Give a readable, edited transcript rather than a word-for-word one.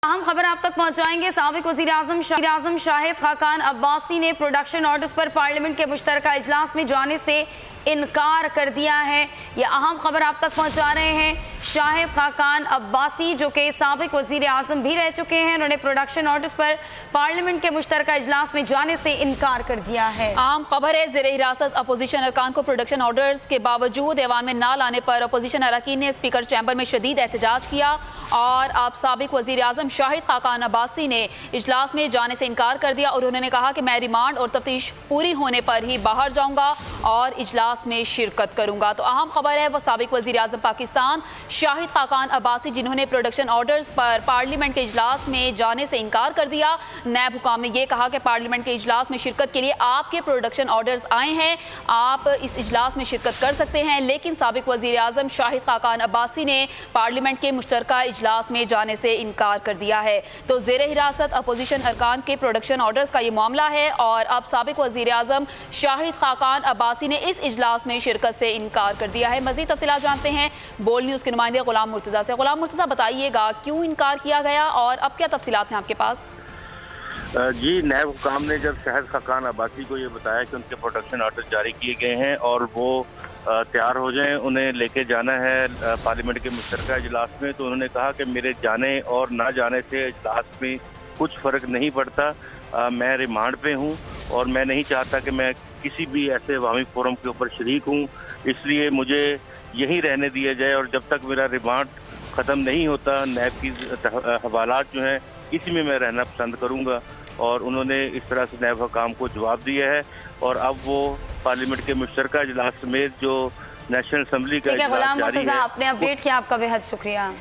अहम खबर आप तक पहुंचाएंगे। साबिक वज़ीर-ए-आज़म शाहिद खाकान अब्बासी ने प्रोडक्शन ऑर्डर्स पर पार्लियामेंट के मुश्तरका इजलास में जाने से इनकार कर दिया है। यह अहम खबर आप तक पहुंचा रहे हैं। शाहिद खाकान अब्बासी जो कि साबिक वज़ीर-ए-आज़म भी रह चुके हैं, उन्होंने प्रोडक्शन ऑर्डर्स पर पार्लियामेंट के मुश्तरका इजलास में जाने से इनकार कर दिया है। अहम खबर है, ज़ेर हिरासत अपोजिशन अरकान को प्रोडक्शन ऑर्डर्स के बावजूद ऐवान में ना लाने पर अपोजिशन अरकान ने स्पीकर चैम्बर में शदीद एहतजाज किया और अब साबिक वज़ीर-ए-आज़म शाहिद खाकान अब्बासी ने इजलास में जाने से इनकार कर दिया और उन्होंने कहा कि मैं रिमांड और तफ्तीश पूरी होने पर ही बाहर जाऊंगा और इजलास में शिरकत करूंगा। तो अहम खबर है, वो साबिक वज़ीर-ए-आज़म पाकिस्तान शाहिद खाकान अब्बासी जिन्होंने प्रोडक्शन ऑर्डर्स पर पार्लियामेंट के इजलास में जाने से इनकार कर दिया। नैब हुकाम ने यह कहा कि पार्लियामेंट के इजलास में शिरकत के लिए आपके प्रोडक्शन ऑर्डर्स आए हैं, आप इस इजलास में शिरकत कर सकते हैं, लेकिन साबिक वज़ीर-ए-आज़म शाहिद खाकान अब्बासी ने पार्लियामेंट के मुश्तरका इजलास में जाने से इनकार कर दिया है। तो ज़ेर हिरासत अपोजिशन अरकान के प्रोडक्शन ऑर्डर्स का ये मामला है और अब साबिक वज़ीर-ए-आज़म शाहिद खाकान अब्बासी ने इस इजलास में शिरकत से इनकार कर दिया है। मज़ीद तफ़सीलात जानते हैं बोल न्यूज़ के नुमाइंदे गुलाम मुर्तज़ा से। गुलाम मुर्तज़ा, बताइएगा क्यों इनकार किया गया और अब क्या तफ़सीलात हैं आपके पास? जी, नैब हुकाम ने जब शाहिद खाकान अब्बासी को ये बताया कि उनके प्रोडक्शन ऑर्डर जारी किए गए हैं और वो तैयार हो जाएं, उन्हें लेके जाना है पार्लियामेंट के मुश्तरका इजलास में, तो उन्होंने कहा कि मेरे जाने और ना जाने से इजलास में कुछ फ़र्क नहीं पड़ता। मैं रिमांड पे हूँ और मैं नहीं चाहता कि मैं किसी भी ऐसे अवामी फोरम के ऊपर शरीक हूँ, इसलिए मुझे यहीं रहने दिया जाए और जब तक मेरा रिमांड ख़त्म नहीं होता नैब की हवालात जो हैं इसी में मैं रहना पसंद करूँगा। और उन्होंने इस तरह से नैब हुकाम को जवाब दिया है और अब वो पार्लियामेंट के मुश्तरका इजलास समेत जो नेशनल असम्बली का गुलाम मुर्तज़ा, आपने अपडेट किया, आपका बेहद शुक्रिया।